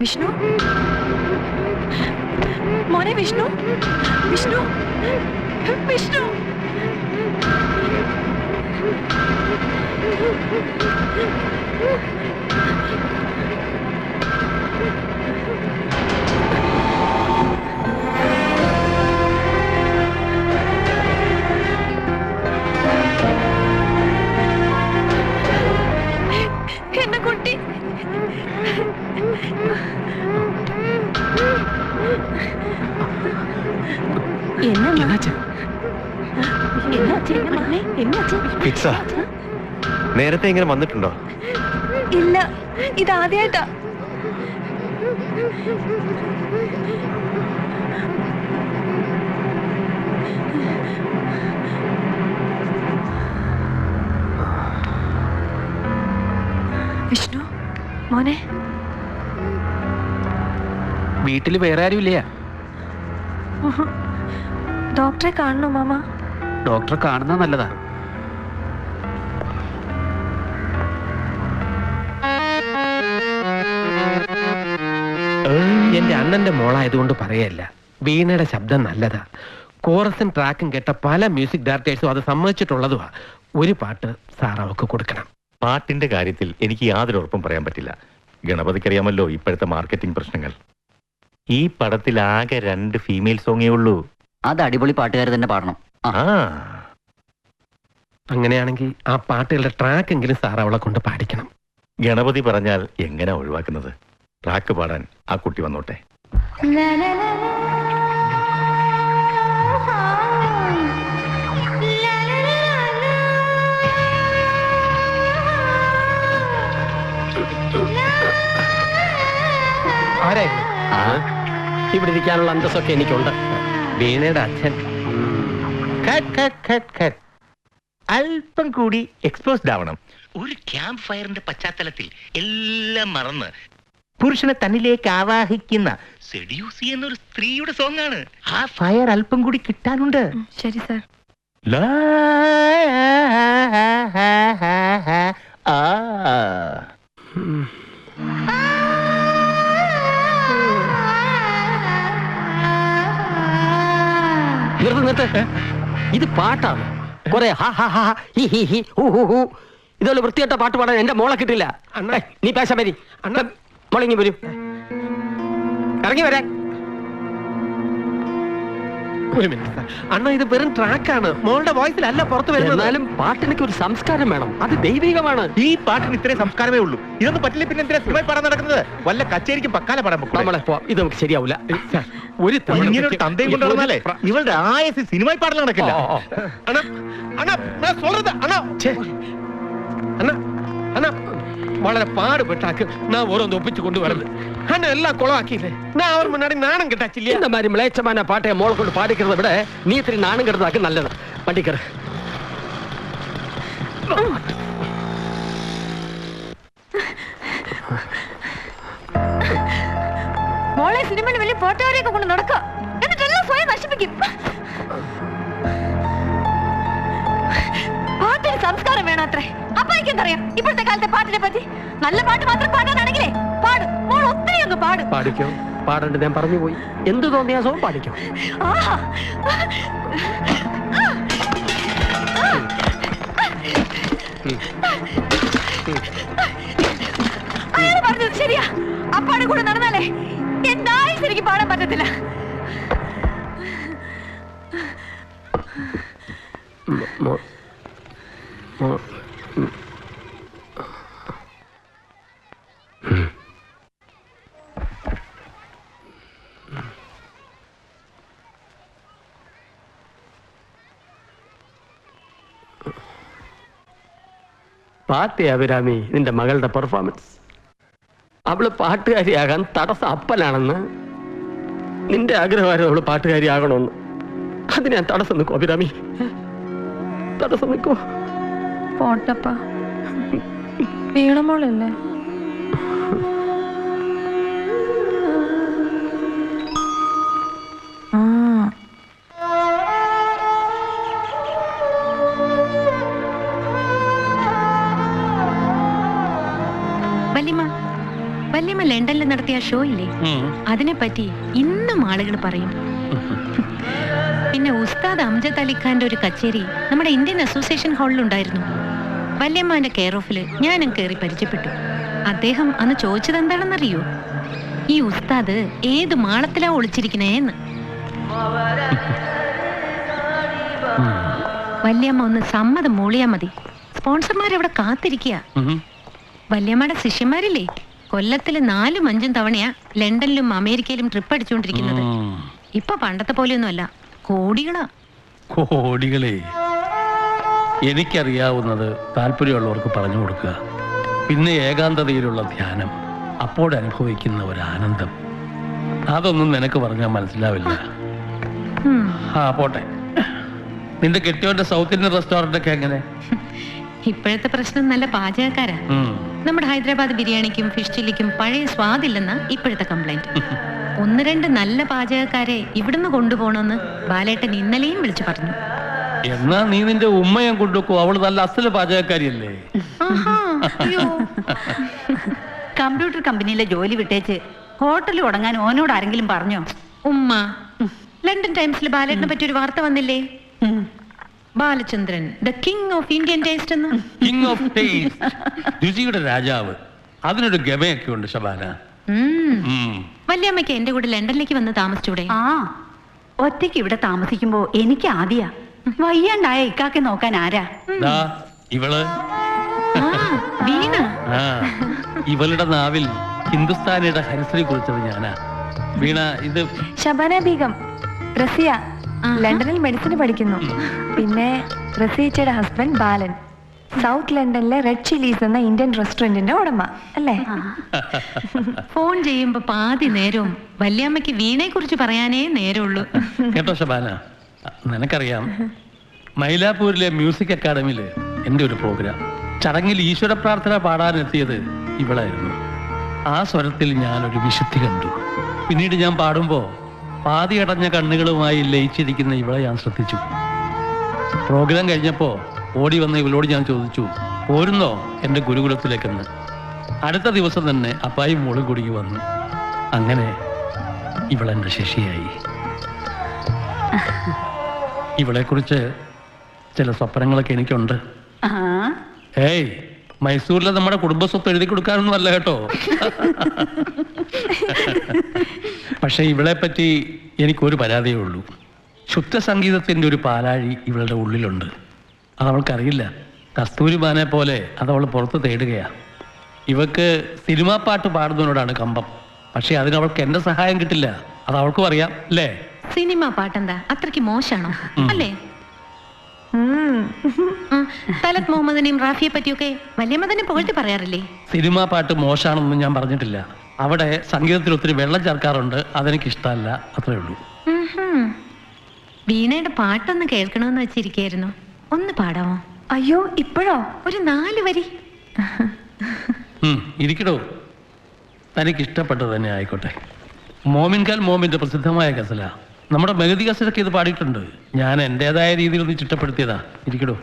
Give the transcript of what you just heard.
വിഷ്ണു മോനെ, വിഷ്ണു വിഷ്ണു വിഷ്ണു. എന്നെ കുട്ടി നേരത്തെ ഇങ്ങനെ വന്നിട്ടുണ്ടോ? ഇല്ല, ഇതാദ്യായിട്ടാ. വിഷ്ണു മോനെ, വീട്ടില് വേറെ ആരും ഇല്ല? ഡോക്ടറെ കാണണോ മാമ? ഡോക്ടറെ കാണുന്നത് നല്ലതാ. എന്റെ അണ്ണന്റെ മോളായതുകൊണ്ട് പറയല്ല, വീണയുടെ ശബ്ദം നല്ലതാ. കോറസും ട്രാക്കും കേട്ട പല മ്യൂസിക് ഡയറക്ടേഴ്സും അത് സമ്മതിച്ചിട്ടുള്ളതുവാ. ഒരു പാട്ട് സാർ അവക്ക് കൊടുക്കണം. പാട്ടിന്റെ കാര്യത്തിൽ എനിക്ക് യാതൊരു ഉറപ്പും പറയാൻ പറ്റില്ല. ഗണപതിക്കറിയാമല്ലോ ഇപ്പോഴത്തെ മാർക്കറ്റിംഗ് പ്രശ്നങ്ങൾ. ഈ പടത്തിൽ ആകെ 2 ഫീമെയിൽ സോങ്ങേ ഉള്ളൂ. അത് അടിപൊളി പാട്ടുകാർ തന്നെ പാടണം. അങ്ങനെയാണെങ്കിൽ ആ പാട്ടുകളുടെ ട്രാക്ക് എങ്കിലും സാർ അവളെ കൊണ്ട് പാടിക്കണം. ഗണപതി പറഞ്ഞാൽ എങ്ങനെ ഒഴിവാക്കുന്നത്? ട്രാക്ക് പാടാൻ ആ കുട്ടി വന്നോട്ടെ. ഇവിടെ ഇരിക്കാനുള്ള അന്തസ്സൊക്കെ എനിക്കുണ്ട്. വീണയുടെ അച്ഛൻ അല്പം കൂടി എക്സ്പോസ്ഡ് ആവണം. ഒരു ക്യാമ്പ് ഫയറിന്റെ പശ്ചാത്തലത്തിൽ എല്ലാം മറന്ന് പുരുഷനെ തന്നിലേക്ക് ആവാഹിക്കുന്ന സെഡ്യൂസ് എന്നൊരു സ്ത്രീയുടെ സോങ് ആണ്. ആ ഫയർ അല്പം കൂടി കിട്ടാനുണ്ട്. ശരി സാർ. ഇത് പാട്ടാണ്. കൊറേ ഇതുപോലെ വൃത്തികെട്ട പാട്ട് പാടാൻ എന്റെ മോളെ കിട്ടില്ല. നീ പേശ വരി മോളിങ്ങി വരൂ, ഇറങ്ങി വരാൻ. ഒരു മിനിറ്റ് അണ്ണ, ഇത് വെറും ട്രാക്കാണ്. മോളുടെ വോയിസിലല്ല പുറത്ത് വരുന്നത്. എന്നാലും പാട്ടിനൊക്കെ ഒരു സംസ്കാരം വേണം. അത് ദൈവികമാണ്. ഈ പാട്ടിന് ഇത്രയും സംസ്കാരമേ ഉള്ളൂ. ഇതൊന്നും പറ്റില്ല. പിന്നെ എന്തിനാ സിനിമ പാടാൻ നടക്കുന്നത്? വല്ല കച്ചേരിക്കും പക്കാല പാടാൻ നമ്മളെ ഇത് നമുക്ക് ശരിയാവില്ല. ഒരു തന്തയും കൊണ്ട് നടന്നാലേ ഇവളുടെ ആയസ് സിനിമ പാടൽ നടക്കില്ല. വളരെ പാടുപെട്ടാക്ക് நான் ஓரம் ஒப்பிச்சு கொண்டு வரது. ஆனா எல்லாம் குளவாக்கில. நான் அவர் முன்னாடி நாணம் கெட்டாச்சில்ல. இந்த மாதிரி மிளச்சமான பாட்டை மோள கொண்டு பாடிக்கிறத விட நீ இத்திரி நாணம் கெட்டதாக்கு நல்லது. வண்டிக்கற മോളെ സിനിമയിൽ വലിയ പോട്ടുകാരെയൊക്കെ കൊണ്ട് നടക്കുക, എന്നിട്ടെല്ലാം സ്വയം നശിപ്പിക്കും. പാട്ടിന് സംസ്കാരം വേണം അത്രേ. അപ്പൊ എനിക്കെന്തറിയാം ഇപ്പോഴത്തെ കാലത്തെ പാട്ടിനെ പറ്റി? നല്ല പാട്ട് മാത്രം പാടാനാണെങ്കിലേ പാടും. മോൾ ഒത്തിരി ഒന്ന് പാടും. പാടിക്കോ, പാടേണ്ടത് ഞാൻ പറഞ്ഞു പോയി. എന്ത് തോന്നിയാസോ പാടിക്കോ. അയാൾ പറഞ്ഞത് ശരിയാ. അപ്പാടെ കൂടെ നടന്നാലേ എന്തായി ശരിക്കും പാടാൻ പറ്റത്തില്ല. പാത്തി അഭിരാമി, നിന്റെ മകളുടെ പെർഫോമൻസ്. അവള് പാട്ടുകാരിയാകാൻ തടസ്സം അപ്പനാണെന്ന് നിന്റെ ആഗ്രഹമായിരുന്നു. അവള് പാട്ടുകാരിയാകണമെന്ന്. അതിന് ഞാൻ തടസ്സം നിൽക്കോ അഭിരാമി? തടസ്സം നിൽക്കോ? പോട്ടപ്പ, വീണമോളല്ലേ? വല്യമ്മ ലണ്ടനിൽ നടത്തിയ ഷോ ഇല്ലേ, അതിനെപ്പറ്റി ഇന്നും ആളുകൾ പറയും. പിന്നെ ഉസ്താദ് അംജദ് അലിഖാന്റെ ഒരു കച്ചേരി നമ്മുടെ ഇന്ത്യൻ അസോസിയേഷൻ ഹാളിലുണ്ടായിരുന്നു. വല്യമ്മാന്റെ കെയർ ഓഫില് ഞാനും കയറി പരിചയപ്പെട്ടു. അദ്ദേഹം അന്ന് ചോദിച്ചത് എന്താണെന്നറിയോ? ഈ ഉസ്താദ് ഏത് മാളത്തിലാ ഒളിച്ചിരിക്കണേന്ന്. വല്യമ്മ ഒന്ന് സമ്മതം മൂളിയാ മതി, സ്പോൺസർമാരവിടെ കാത്തിരിക്കുക. വല്യമ്മയുടെ ശിഷ്യന്മാരില്ലേ, കൊല്ലത്തില് 4ഉം 5ഉം തവണയാ ലണ്ടനിലും അമേരിക്കയിലും ട്രിപ്പ് അടിച്ചുകൊണ്ടിരിക്കുന്നത്. ഇപ്പൊ പണ്ടത്തെ പോലെയൊന്നുമല്ല, കോടികളെ. എനിക്കറിയാവുന്നത് താല്പര്യമുള്ളവർക്ക് പറഞ്ഞു കൊടുക്കുക. പിന്നെ ഏകാന്തതയിലുള്ള ധ്യാനം, അപ്പോഴനുഭവിക്കുന്ന ഒരു ആനന്ദം, അതൊന്നും നിനക്ക് പറഞ്ഞാൽ മനസ്സിലാവില്ല. പോട്ടെ, നിന്റെ കെട്ടിയോന്റെ സൗത്ത് ഇന്ത്യൻ റെസ്റ്റോറന്റ് ഒക്കെ എങ്ങനെ? ഇപ്പോഴത്തെ പ്രശ്നം നല്ല പാചകക്കാരാ. നമ്മുടെ ഹൈദരാബാദ് ബിരിയാണിക്കും ഫിഷ് ചില്ലിക്കും പഴയ സ്വാദില്ലെന്ന ഇപ്പോഴത്തെ കംപ്ലൈന്റ്. 1-2 നല്ല പാചകക്കാരെ ഇവിടുന്ന് കൊണ്ടുപോകണമെന്ന് ബാലേട്ടൻ ഇന്നലെയും വിളിച്ചു പറഞ്ഞു. എന്നാ നീ നിന്റെ ഉമ്മയും കൊണ്ടുപോക്കോ, അവള് നല്ല അസല് പാചകക്കാരിയല്ലേ. കമ്പ്യൂട്ടർ കമ്പനിയിലെ ജോലി വിട്ടേച്ച് ഹോട്ടൽ തുടങ്ങാൻ ഓനോട് ആരെങ്കിലും പറഞ്ഞോ? ഉമ്മ, ലണ്ടൻ ടൈംസിൽ ബാലേട്ടനെ പറ്റി ഒരു വാർത്ത വന്നില്ലേ? Balachandran the king of Indian taste എന്ന്. കിങ് ഓഫ് ടേസ്റ്റ്, രുചിയുടെ രാജാവ്. അതിനൊരു ഗമയൊക്കെ ഉണ്ട് ശബാന. വല്യമ്മയ്ക്ക് എന്റെ കൂടെ ലണ്ടനിലേക്ക് വന്ന് താമസിച്ചൂടെ? ഒറ്റയ്ക്ക് ഇവിടെ താമസിക്കുമ്പോ എനിക്ക് ആദ്യ വയ്യാണ്ടായ ഇക്കാക്കെ നോക്കാൻ ആരാ? ഇവള് വീണ. ഇവളുടെ നാവിൽ ഹിന്ദുസ്ഥാനിയുടെ ഹരിശ്രീ കുറിച്ചത് ഞാനാ. വീണ, ഇത് ഷബാന ബീഗം, റസിയ, ലണ്ടനിൽ മെഡിസിൻ പഠിക്കുന്നു. പിന്നെ റസിയച്ചയുടെ ഹസ്ബൻഡ് ബാലൻ, സൗത്ത് ലണ്ടനിലെ റെഡ് ചില്ലീസ് എന്ന ഇന്ത്യൻ റെസ്റ്റോറന്റിന്റെ ഉടമ അല്ലേ? ഫോൺ ചെയ്യുമ്പോ പാതി നേരവും വല്യമ്മയ്ക്ക് വീണയെ കുറിച്ച് പറയാനേ നേരമുള്ളൂ. കേട്ടോ ശബാന, നിനക്കറിയാം, മൈലാപ്പൂരിലെ മ്യൂസിക് അക്കാഡമിയില് എൻ്റെ ഒരു പ്രോഗ്രാം, ചടങ്ങിൽ ഈശ്വര പ്രാർത്ഥന പാടാനെത്തിയത് ഇവളായിരുന്നു. ആ സ്വരത്തിൽ ഞാനൊരു വിശുദ്ധി കണ്ടു. പിന്നീട് ഞാൻ പാടുമ്പോ പാതി അടഞ്ഞ കണ്ണുകളുമായി ലയിച്ചിരിക്കുന്ന ഇവളെ ഞാൻ ശ്രദ്ധിച്ചു. പ്രോഗ്രാം കഴിഞ്ഞപ്പോ ഓടി വന്ന ഇവളോട് ഞാൻ ചോദിച്ചു, പോരുന്നോ എൻ്റെ ഗുരുകുലത്തിലേക്കെന്ന്. അടുത്ത ദിവസം തന്നെ അപ്പായും മോളും കൂടി വന്നു. അങ്ങനെ ഇവളെൻ്റെ ശിഷ്യയായി. ഇവളെക്കുറിച്ച് ചില സ്വപ്നങ്ങളൊക്കെ എനിക്കുണ്ട്. ഏയ്, മൈസൂരിലെ നമ്മുടെ കുടുംബസ്വത്ത് എഴുതി കൊടുക്കാനൊന്നും അല്ല കേട്ടോ. പക്ഷെ ഇവളെ പറ്റി എനിക്കൊരു പരാതിയേ ഉള്ളൂ. ശുദ്ധ സംഗീതത്തിൻ്റെ ഒരു പാലാഴി ഇവളുടെ ഉള്ളിലുണ്ട്. അതവൾക്കറിയില്ല. കസ്തൂരിമാനെ പോലെ അതവൾ പുറത്ത് തേടുകയാ. ഇവക്ക് സിനിമാ പാട്ട് പാടുന്നതിനോടാണ് കമ്പം. പക്ഷെ അതിനവൾക്ക് എൻ്റെ സഹായം കിട്ടില്ല. അതവൾക്കും അറിയാം അല്ലേ? സിനിമ പാട്ടെന്താ അത്രയ്ക്ക് മോശമാണോ അല്ലേ? തലത് മുഹമ്മദിനെയും റാഫിയെ പറ്റിയൊക്കെ വല്യമ്മ തന്നെ പുകഴ്ത്തി പറയാറില്ലേ? സിനിമാ പാട്ട് മോശമാണെന്നൊന്നും ഞാൻ പറഞ്ഞിട്ടില്ല. അവിടെ സംഗീതത്തിൽ ഒത്തിരി വെള്ളം ചേർക്കാറുണ്ട്, അതെനിക്ക് ഇഷ്ടമല്ല, അത്രേ ഉള്ളൂ. വീണയുടെ പാട്ടൊന്ന് കേൾക്കണമെന്ന് വെച്ചിരിക്കായിരുന്നു. ഒന്ന് പാടാമോ? അയ്യോ, ഇപ്പോഴോ? ഒരു 4 വരി. ഇരിക്കടോ, തനിക്ക് ഇഷ്ടപ്പെട്ടത് തന്നെ ആയിക്കോട്ടെ. മോമിൻകാൽ മോമിന്റെ പ്രസിദ്ധമായ ഗസല നമ്മുടെ മെഹദി ഗസലൊക്കെ ഇത് പാടിയിട്ടുണ്ട്. ഞാൻ എൻ്റെതായ രീതിയിൽ ഒന്ന് ചിട്ടപ്പെടുത്തിയതാ. ഇരിക്കടോ.